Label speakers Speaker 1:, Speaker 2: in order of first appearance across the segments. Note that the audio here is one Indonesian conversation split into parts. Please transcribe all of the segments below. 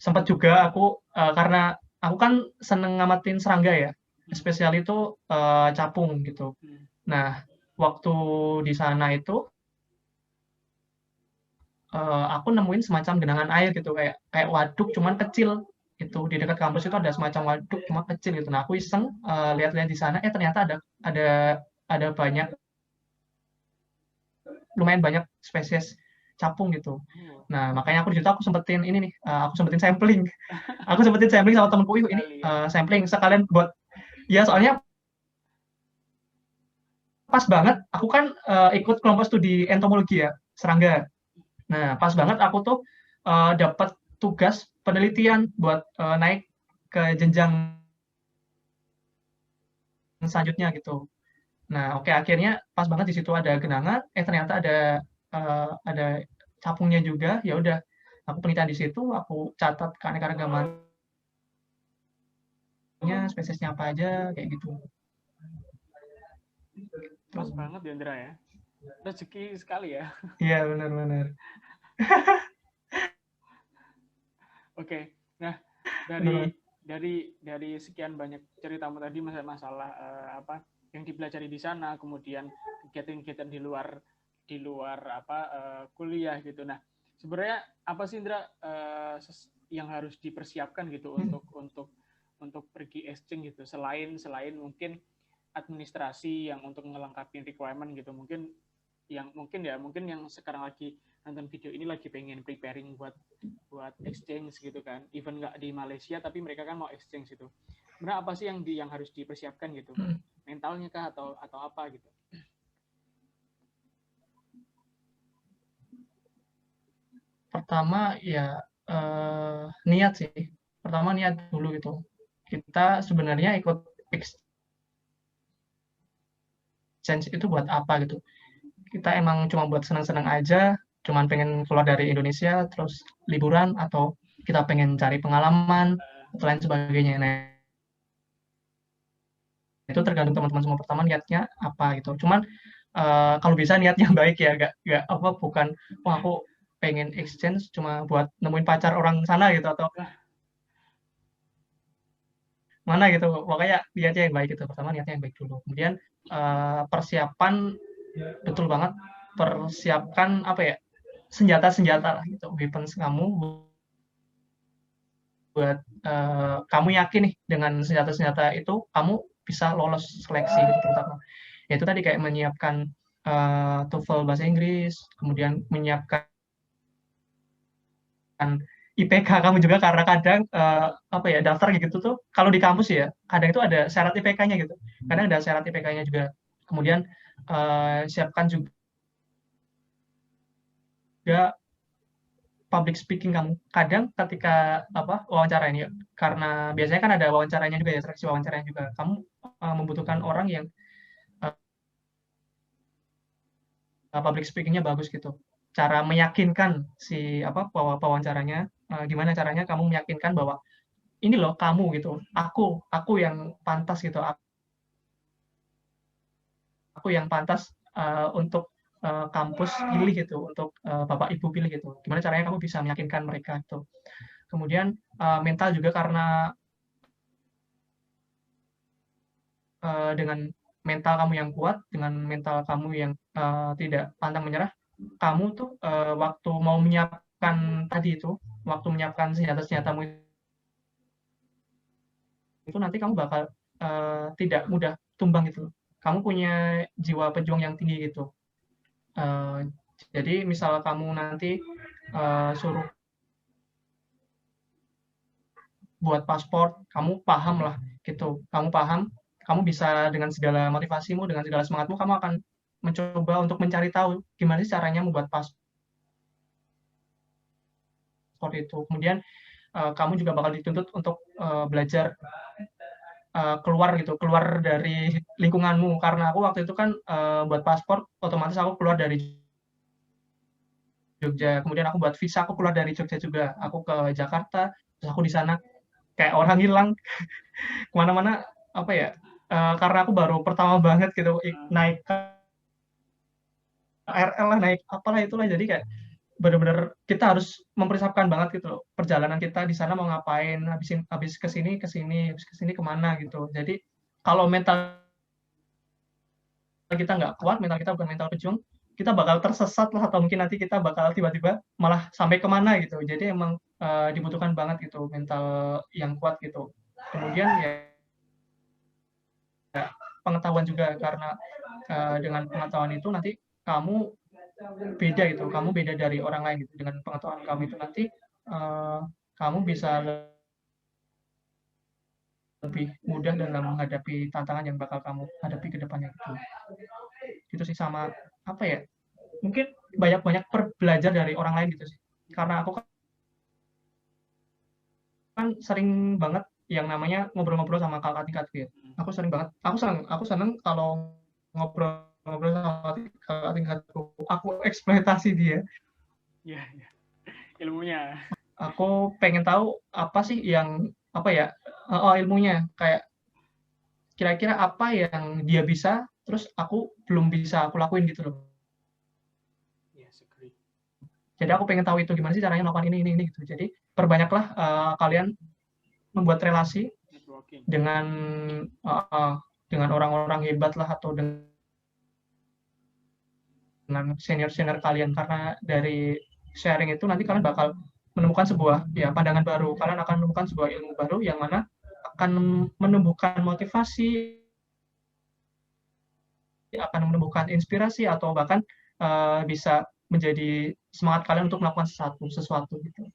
Speaker 1: sempat juga aku karena aku kan seneng ngamatin serangga ya, spesial itu capung gitu. Nah, waktu di sana itu aku nemuin semacam genangan air gitu kayak kayak waduk cuman kecil itu di dekat kampus itu ada semacam waduk cuma kecil gitu. Nah aku iseng lihat-lihat di sana ternyata ada ada banyak lumayan banyak spesies capung gitu. Nah makanya aku di situ aku sempetin ini nih aku sempetin sampling aku sempetin sampling sama temenku yuk ini sampling sekalian buat ya soalnya pas banget aku kan ikut kelompok studi entomologi ya serangga. Nah, pas banget aku tuh dapat tugas penelitian buat naik ke jenjang selanjutnya gitu. Nah, oke akhirnya pas banget di situ ada genangan, ternyata ada capungnya juga. Ya udah, aku penelitian di situ, aku catat keanekaragamannya, spesiesnya apa aja kayak gitu.
Speaker 2: Pas banget ya Indra ya. Rezeki sekali ya.
Speaker 1: Iya, benar-benar.
Speaker 2: Oke. Nah,
Speaker 1: Benar.
Speaker 2: dari sekian banyak ceritamu tadi masalah apa yang dipelajari di sana, kemudian kegiatan-kegiatan di luar apa kuliah gitu. Nah, sebenarnya apa sih Indra yang harus dipersiapkan gitu untuk pergi exchange gitu, selain mungkin administrasi yang untuk melengkapi requirement gitu, mungkin yang sekarang lagi nonton video ini lagi pengen preparing buat exchange gitu kan, even nggak di Malaysia tapi mereka kan mau exchange gitu. Sebenarnya apa sih yang harus dipersiapkan gitu, mentalnya kah atau apa gitu?
Speaker 1: Pertama ya niat sih. Pertama niat dulu gitu. Kita sebenarnya ikut exchange itu buat apa gitu. Kita emang cuma buat senang-senang aja, cuman pengen keluar dari Indonesia terus liburan atau kita pengen cari pengalaman atau lain sebagainya. Nah, itu tergantung teman-teman semua pertama niatnya apa gitu. Cuman kalau bisa niatnya baik ya, gak apa bukan wah aku pengen exchange cuma buat nemuin pacar orang sana gitu atau mana gitu. Pokoknya niatnya yang baik gitu. Pertama niatnya yang baik dulu. Kemudian persiapan betul banget persiapkan apa ya senjata-senjata lah gitu, weapons kamu buat kamu yakin nih dengan senjata-senjata itu kamu bisa lolos seleksi gitu terutama. Ya itu tadi kayak menyiapkan TOEFL bahasa Inggris, kemudian menyiapkan IPK kamu juga karena kadang apa ya daftar gitu tuh kalau di kampus ya kadang itu ada syarat IPK-nya gitu. Kadang ada syarat IPK-nya juga. Kemudian siapkan juga public speaking kamu. Kadang ketika apa wawancara ini karena biasanya kan ada wawancaranya juga ya, seleksi wawancaranya juga. Kamu membutuhkan orang yang public speaking-nya bagus gitu. Cara meyakinkan si apa wawancaranya gimana caranya kamu meyakinkan bahwa ini loh kamu gitu. Aku yang pantas gitu. Aku yang pantas untuk kampus pilih gitu, untuk Bapak Ibu pilih gitu. Gimana caranya kamu bisa meyakinkan mereka itu. Kemudian mental juga karena dengan mental kamu yang kuat, dengan mental kamu yang tidak pantang menyerah, kamu tuh waktu mau menyiapkan tadi itu, waktu menyiapkan senjata-senjatamu itu nanti kamu bakal tidak mudah tumbang gitu. Kamu punya jiwa pejuang yang tinggi gitu. Uh, jadi misal kamu nanti suruh buat paspor, kamu paham lah gitu. Kamu paham, kamu bisa dengan segala motivasimu, dengan segala semangatmu, kamu akan mencoba untuk mencari tahu gimana sih caranya membuat paspor itu. Kemudian kamu juga bakal dituntut untuk belajar keluar gitu, keluar dari lingkunganmu. Karena aku waktu itu kan buat paspor, otomatis aku keluar dari Jogja. Kemudian aku buat visa, aku keluar dari Jogja juga. Aku ke Jakarta, terus aku di sana kayak orang hilang kemana-mana apa ya? Karena aku baru pertama banget gitu naik KRL lah, naik apalah itulah. Jadi kayak benar-benar kita harus mempersiapkan banget gitu loh, perjalanan kita di sana mau ngapain, habis ke sini, habis ke sini kemana gitu. Jadi kalau mental kita nggak kuat, mental kita bukan mental pejuang, kita bakal tersesat lah, atau mungkin nanti kita bakal tiba-tiba malah sampai kemana gitu. Jadi emang dibutuhkan banget gitu mental yang kuat gitu. Kemudian ya pengetahuan juga, karena dengan pengetahuan itu nanti kamu beda gitu, kamu beda dari orang lain gitu. Dengan pengetahuan kamu itu nanti kamu bisa lebih mudah dalam menghadapi tantangan yang bakal kamu hadapi ke depannya gitu. Itu sih, sama apa ya? Mungkin banyak-banyak belajar dari orang lain gitu sih. Karena aku kan sering banget yang namanya ngobrol-ngobrol sama kakak tingkatku ya. Aku sering banget, aku seneng kalau ngobrol-ngobrol sama kakak tingkatku. Aku eksploitasi dia.
Speaker 2: Ya, ya. Ilmunya.
Speaker 1: Aku pengen tahu apa sih yang apa ya? Ilmunya, kayak kira-kira apa yang dia bisa, terus aku belum bisa aku lakuin gitu loh.
Speaker 2: Yes, agree.
Speaker 1: Jadi aku pengen tahu itu gimana sih caranya melakukan ini gitu. Jadi perbanyaklah kalian membuat relasi
Speaker 2: Networking.
Speaker 1: dengan orang-orang hebat lah, atau dengan senior-senior kalian, karena dari sharing itu nanti kalian bakal menemukan sebuah ya pandangan baru, kalian akan menemukan sebuah ilmu baru yang mana akan menumbuhkan motivasi, akan menumbuhkan inspirasi, atau bahkan bisa menjadi semangat kalian untuk melakukan sesuatu gitu.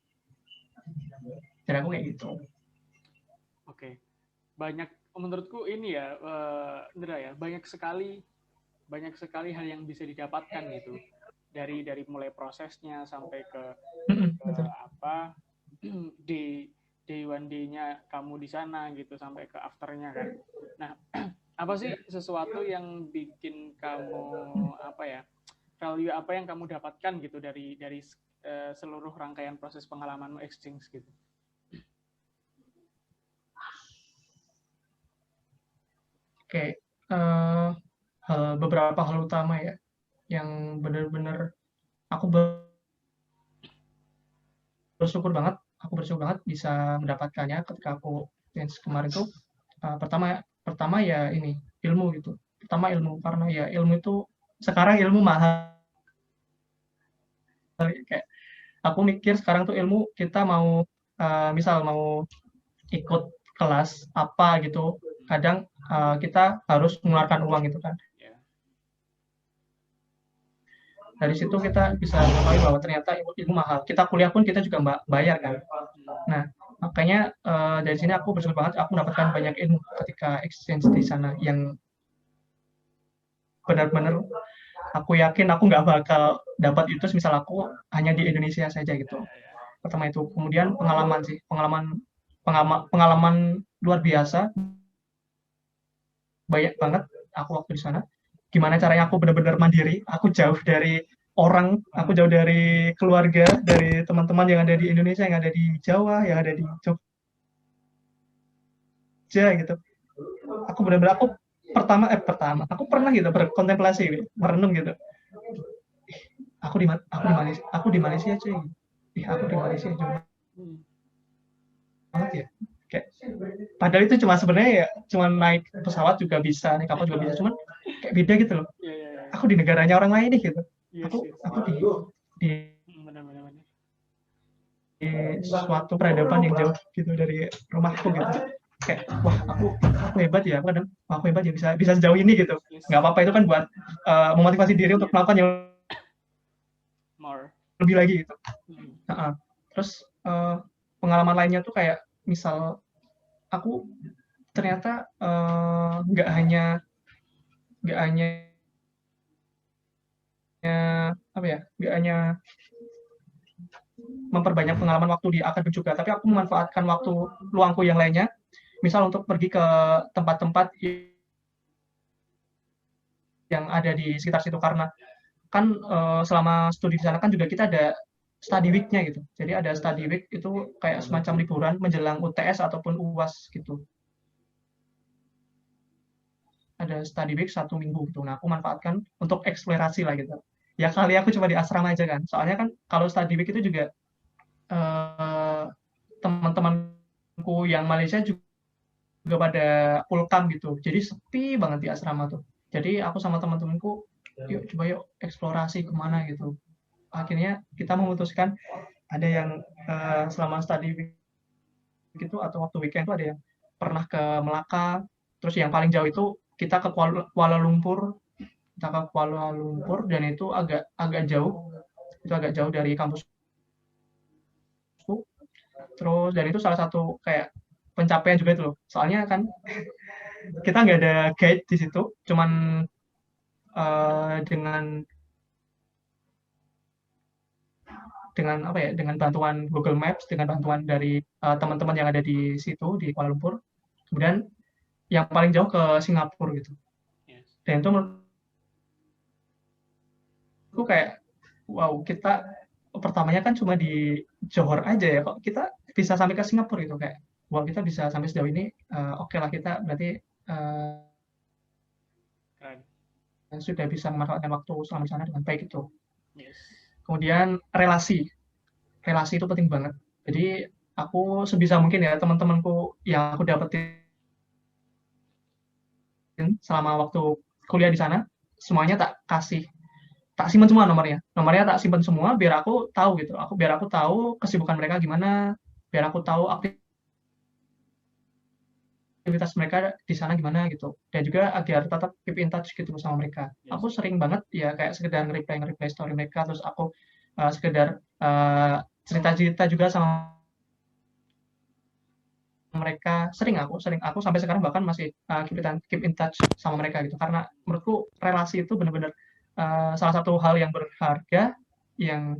Speaker 1: Jadi aku kayak gitu.
Speaker 2: Oke. Banyak, menurutku ini ya, Indra ya, banyak sekali hal yang bisa didapatkan gitu, dari mulai prosesnya sampai ke apa day one day-nya kamu di sana gitu, sampai ke afternya kan. Nah, apa sih sesuatu yang bikin kamu apa ya, value apa yang kamu dapatkan gitu dari seluruh rangkaian proses pengalamanmu exchange gitu?
Speaker 1: Oke, beberapa hal utama ya, yang benar-benar aku bersyukur banget bisa mendapatkannya ketika aku dance kemarin tuh. Pertama ya ini, ilmu gitu. Pertama ilmu, karena ya ilmu itu sekarang ilmu mahal. Kayak aku mikir sekarang tuh ilmu, kita mau misal mau ikut kelas apa gitu, kadang kita harus mengeluarkan uang gitu kan. Dari situ kita bisa mengetahui bahwa ternyata ilmu mahal. Kita kuliah pun kita juga bayar kan. Nah, makanya dari sini aku bersyukur banget aku mendapatkan banyak ilmu ketika exchange di sana, yang benar-benar aku yakin aku nggak bakal dapat itu misal aku hanya di Indonesia saja gitu. Pertama itu. Kemudian pengalaman sih, pengalaman luar biasa, banyak banget aku waktu di sana. Gimana caranya aku benar-benar mandiri, aku jauh dari orang, aku jauh dari keluarga, dari teman-teman yang ada di Indonesia, yang ada di Jawa, yang ada di Jogja gitu. Aku benar-benar, aku pernah gitu berkontemplasi, merenung gitu. Aku di Malaysia cuy. Aku di Malaysia juga banget ya. Kayak, padahal itu cuma sebenarnya ya cuma naik pesawat juga bisa, naik kapal juga bisa, cuman kayak beda gitu loh. Aku di negaranya orang lain nih gitu. Aku di suatu peradaban yang jauh gitu dari rumahku gitu. Kayak wah, aku hebat ya, aku hebat ya bisa sejauh ini gitu. Nggak apa-apa, itu kan buat memotivasi diri untuk melakukan yang lebih lagi gitu. Terus pengalaman lainnya tuh kayak misal aku ternyata nggak hanya memperbanyak pengalaman waktu di akademik juga, tapi aku memanfaatkan waktu luangku yang lainnya, misal untuk pergi ke tempat-tempat yang ada di sekitar situ, karena kan selama studi di sana kan juga kita ada study week-nya gitu. Jadi ada study week itu kayak semacam liburan menjelang UTS ataupun UAS gitu. Ada study week 1 minggu gitu. Nah, aku manfaatkan untuk eksplorasi lah gitu. ya kali aku cuma di asrama aja kan. Soalnya kan kalau study week itu juga eh, teman-temanku yang Malaysia juga pada full camp gitu. Jadi sepi banget di asrama tuh. Jadi aku sama teman-temanku, yuk coba yuk eksplorasi kemana gitu. Akhirnya kita memutuskan ada yang selama study week gitu atau waktu weekend tuh ada yang pernah ke Melaka, terus yang paling jauh itu kita ke Kuala Lumpur, kita ke Kuala Lumpur dan itu agak agak jauh, itu agak jauh dari kampusku. Terus dan itu salah satu kayak pencapaian juga itu loh. Soalnya kan kita nggak ada guide di situ, cuman dengan apa ya, dengan bantuan Google Maps, dengan bantuan dari teman-teman yang ada di situ di Kuala Lumpur. Kemudian yang paling jauh ke Singapura gitu.
Speaker 2: Yes.
Speaker 1: Dan itu menurutku kayak wow, kita pertamanya kan cuma di Johor aja ya, kok kita bisa sampai ke Singapura gitu kayak wow, kita bisa sampai sejauh ini, oke lah kita berarti sudah bisa memanfaatkan waktu selama di sana dengan baik itu.
Speaker 2: Yes.
Speaker 1: Kemudian relasi itu penting banget. Jadi aku sebisa mungkin ya teman-temanku yang aku dapetin selama waktu kuliah di sana, semuanya tak simpen semua nomornya tak simpen semua biar aku tahu gitu, biar aku tahu kesibukan mereka gimana, biar aku tahu aktivitas mereka di sana gimana gitu, dan juga agar tetap keep in touch gitu sama mereka.
Speaker 2: Yes.
Speaker 1: Aku sering banget ya kayak sekedar nge-reply story mereka, terus aku sekedar cerita-cerita juga sama mereka. Sering aku sampai sekarang bahkan masih keep in touch sama mereka gitu, karena menurutku relasi itu benar-benar salah satu hal yang berharga yang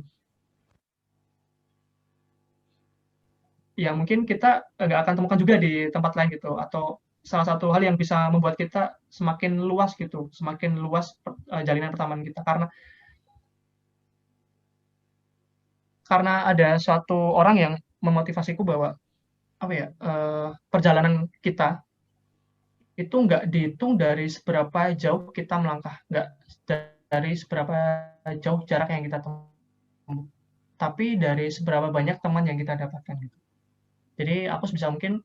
Speaker 1: mungkin kita nggak akan temukan juga di tempat lain gitu, atau salah satu hal yang bisa membuat kita semakin luas jalinan pertemanan kita, karena ada suatu orang yang memotivasiku bahwa apa ya, perjalanan kita itu nggak dihitung dari seberapa jauh kita melangkah, nggak dari seberapa jauh jarak yang kita tempuh, tapi dari seberapa banyak teman yang kita dapatkan gitu. Jadi aku sebisa mungkin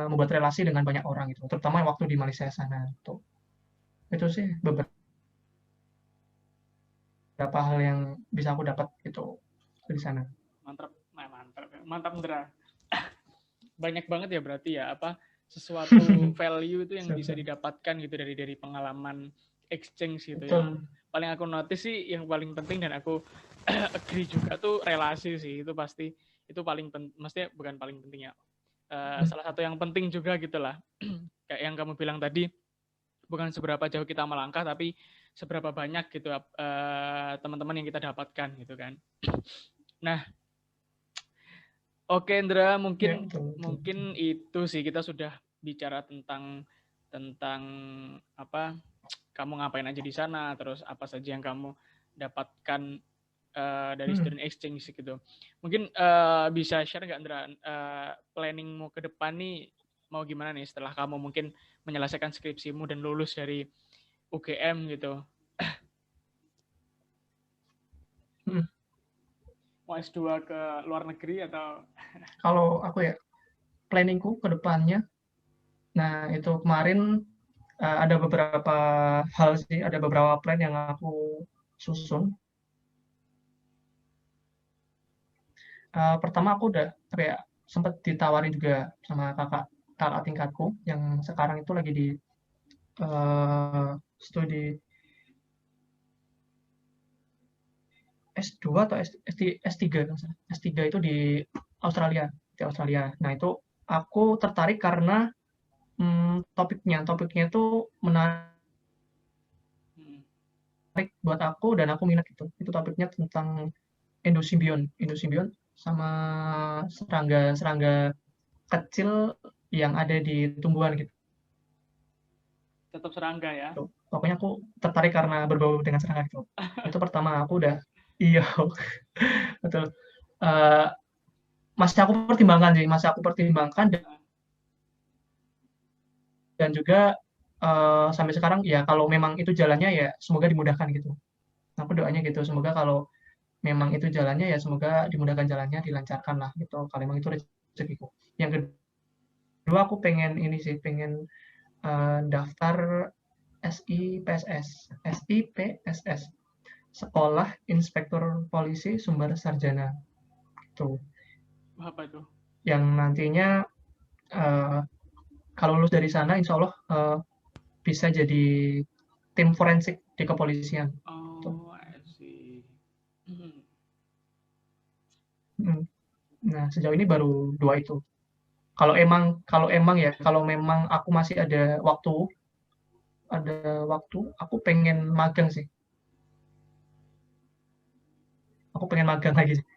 Speaker 1: membuat relasi dengan banyak orang gitu, terutama waktu di Malaysia sana tuh. Itu sih beberapa hal yang bisa aku dapat gitu di sana.
Speaker 2: Mantap Ndra. Banyak banget ya berarti ya sesuatu value itu yang bisa didapatkan gitu dari pengalaman exchange gitu. Yang paling aku notice sih yang paling penting, dan aku agree juga tuh relasi sih, itu pasti itu paling maksudnya bukan paling penting ya, salah satu yang penting juga gitulah. Kayak yang kamu bilang tadi, bukan seberapa jauh kita melangkah tapi seberapa banyak gitu teman-teman yang kita dapatkan gitu kan. Nah, oke Indra, mungkin itu sih, kita sudah bicara tentang apa kamu ngapain aja di sana, terus apa saja yang kamu dapatkan dari student exchange gitu. Mungkin bisa share nggak Indra, planningmu ke depan nih mau gimana nih setelah kamu mungkin menyelesaikan skripsimu dan lulus dari UGM gitu? Mau S2 ke luar negeri atau?
Speaker 1: Kalau aku ya, planningku ke depannya, nah itu kemarin ada beberapa hal sih, ada beberapa plan yang aku susun. Pertama aku udah kayak sempat ditawarin juga sama kakak tingkatku yang sekarang itu lagi di studi S2 atau S3 itu di Australia. Nah itu aku tertarik karena topiknya itu menarik buat aku dan aku minat itu. Itu topiknya tentang endosimbion sama serangga kecil yang ada di tumbuhan gitu.
Speaker 2: Tetap serangga ya.
Speaker 1: Pokoknya aku tertarik karena berbau dengan serangga gitu. Itu pertama aku udah betul. Masih aku pertimbangkan dan juga sampai sekarang ya kalau memang itu jalannya ya semoga dimudahkan gitu. Aku doanya gitu, semoga kalau memang itu jalannya ya semoga dimudahkan jalannya, dilancarkan lah gitu, kalau memang itu rezekiku. Yang kedua aku pengen ini sih, pengen daftar SIPSS, Sekolah Inspektur Polisi Sumber Sarjana. Tuh,
Speaker 2: Apa itu?
Speaker 1: yang nantinya kalau lulus dari sana, insya Allah bisa jadi tim forensik di kepolisian. Tuh.
Speaker 2: Oh, I see.
Speaker 1: Nah, sejauh ini baru 2 itu. Kalau memang aku masih ada waktu, aku pengen magang sih. Aku pengen magang lagi sih.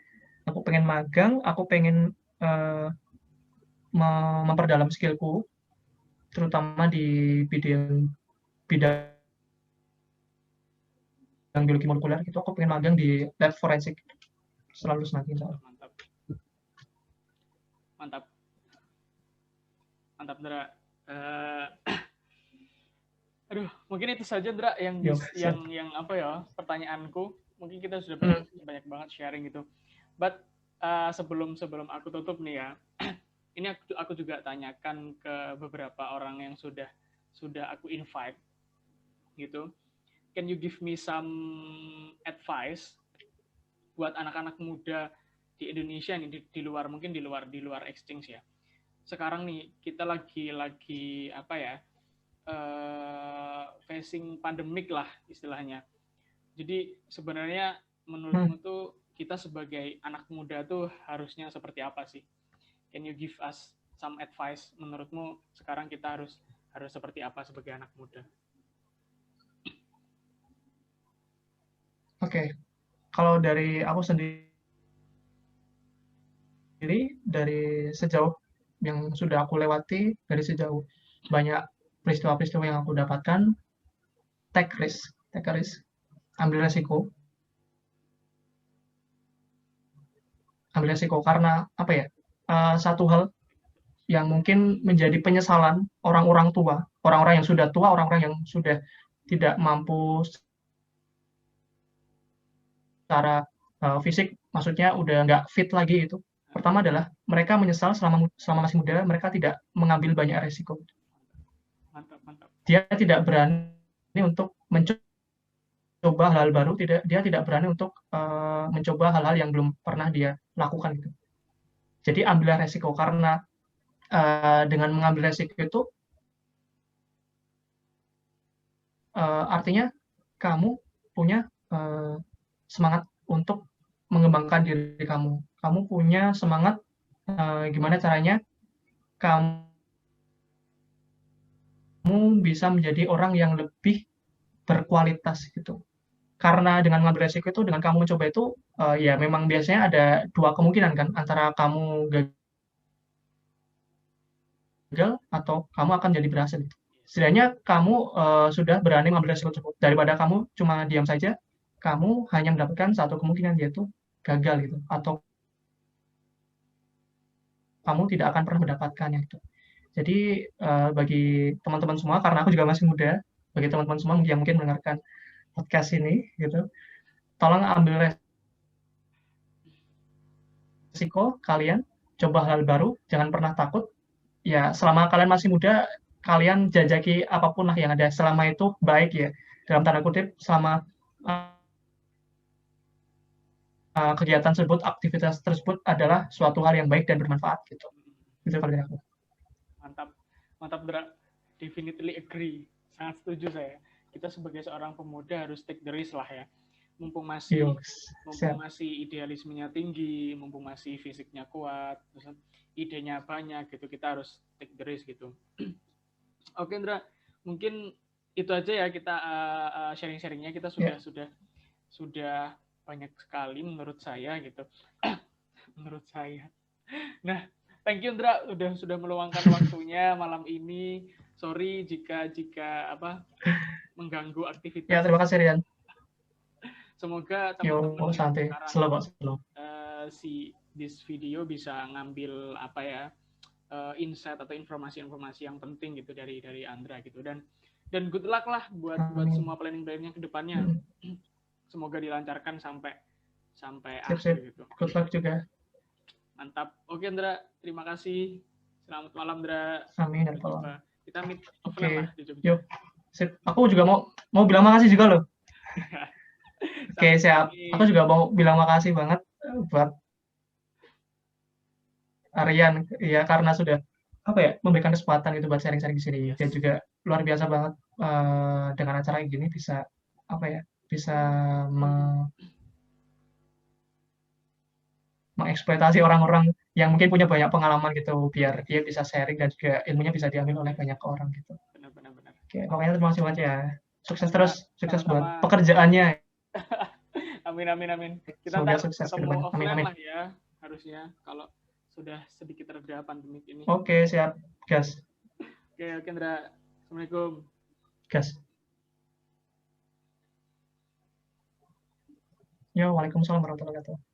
Speaker 1: Aku pengen memperdalam skillku, terutama di bidang bidang biologi molekuler itu. Aku pengen magang di lab forensik selalu nanti.
Speaker 2: Mantap, mantap, mantap, Dra. Aduh, mungkin itu saja, Dra, yang apa ya, pertanyaanku. Mungkin kita sudah banyak banget sharing gitu. But sebelum aku tutup nih ya, ini aku juga tanyakan ke beberapa orang yang sudah aku invite gitu. Can you give me some advice buat anak-anak muda di Indonesia nih, di luar, mungkin di luar exchange ya. Sekarang nih kita lagi apa ya, facing pandemik lah istilahnya. Jadi sebenarnya menurutmu tuh kita sebagai anak muda tuh harusnya seperti apa sih? Can you give us some advice? Menurutmu sekarang kita harus seperti apa sebagai anak muda?
Speaker 1: Oke. Kalau dari aku sendiri, dari sejauh yang sudah aku lewati, dari sejauh banyak peristiwa-peristiwa yang aku dapatkan, take risk, ambil resiko karena apa ya? Satu hal yang mungkin menjadi penyesalan orang-orang tua, orang-orang yang sudah tua, orang-orang yang sudah tidak mampu secara fisik, maksudnya udah nggak fit lagi itu. Pertama adalah mereka menyesal selama masih muda, mereka tidak mengambil banyak resiko.
Speaker 2: Mantap, mantap.
Speaker 1: Dia tidak berani untuk mencoba hal-hal baru, dia tidak berani untuk mencoba hal-hal yang belum pernah dia lakukan gitu. Jadi ambillah resiko, karena dengan mengambil resiko itu artinya kamu punya semangat untuk mengembangkan diri kamu. Kamu punya semangat gimana caranya kamu bisa menjadi orang yang lebih berkualitas gitu. Karena dengan mengambil resiko itu, dengan kamu mencoba itu, ya memang biasanya ada 2 kemungkinan kan, antara kamu gagal atau kamu akan jadi berhasil. Setidaknya kamu sudah berani mengambil resiko tersebut, daripada kamu cuma diam saja, kamu hanya mendapatkan satu kemungkinan, yaitu gagal gitu, atau kamu tidak akan pernah mendapatkannya itu. Jadi bagi teman-teman semua, karena aku juga masih muda, bagi teman-teman semua yang mungkin mendengarkan podcast ini gitu, tolong ambil resiko kalian, coba hal baru, jangan pernah takut. Ya selama kalian masih muda, kalian jajaki apapun lah yang ada, selama itu baik ya, dalam tanda kutip, selama kegiatan tersebut, aktivitas tersebut adalah suatu hal yang baik dan bermanfaat gitu. Itu kalau dari aku.
Speaker 2: Mantap, mantap, Dra. Definitely agree. Sangat setuju saya. Kita sebagai seorang pemuda harus take the risk lah ya. Mumpung masih idealismenya tinggi, mumpung masih fisiknya kuat, terus idenya banyak gitu, kita harus take the risk gitu. Oke, Dra, mungkin itu aja ya kita sharing-sharingnya. Kita sudah banyak sekali menurut saya gitu. Menurut saya. Nah, thank you, Ndra, sudah meluangkan waktunya malam ini. Sorry jika mengganggu aktivitas.
Speaker 1: Ya, terima kasih, Rian.
Speaker 2: Semoga teman-teman
Speaker 1: santai, slow.
Speaker 2: This video bisa ngambil insight atau informasi-informasi yang penting gitu dari Andra gitu, dan good luck lah buat semua planning-planningnya ke depannya. semoga dilancarkan sampai
Speaker 1: Sip,
Speaker 2: akhir
Speaker 1: sip.
Speaker 2: gitu.
Speaker 1: Good luck juga.
Speaker 2: Mantap. Oke Ndra, terima kasih. Selamat malam Ndra.
Speaker 1: Amin.
Speaker 2: Sampai jumpa. Kita meet offline
Speaker 1: Oke.
Speaker 2: lah di Jogja.
Speaker 1: Yuk. Sip. Aku juga mau bilang makasih juga loh. Oke, siap. Aku juga mau bilang makasih banget buat Aryan ya karena sudah memberikan kesempatan itu buat sharing-sharing di sini.
Speaker 2: Yes.
Speaker 1: Dia juga luar biasa banget dengan acara kayak gini bisa bisa mengeksploitasi orang-orang yang mungkin punya banyak pengalaman gitu biar dia bisa sharing dan juga ilmunya bisa diambil oleh banyak orang gitu.
Speaker 2: Benar.
Speaker 1: Oke, pokoknya terima kasih banget ya. Sukses
Speaker 2: Ya,
Speaker 1: terus, sukses
Speaker 2: sama-sama.
Speaker 1: buat pekerjaannya.
Speaker 2: Amin. Kita
Speaker 1: Semoga
Speaker 2: ntar
Speaker 1: sukses ke
Speaker 2: ketemu
Speaker 1: depan.
Speaker 2: offline
Speaker 1: Amin.
Speaker 2: lah ya, harusnya kalau sudah sedikit reda pandemi ini.
Speaker 1: Oke, siap. Gas.
Speaker 2: Oke, Ndra. Assalamualaikum.
Speaker 1: Gas. Yo, waalaikumsalam warahmatullahi wabarakatuh.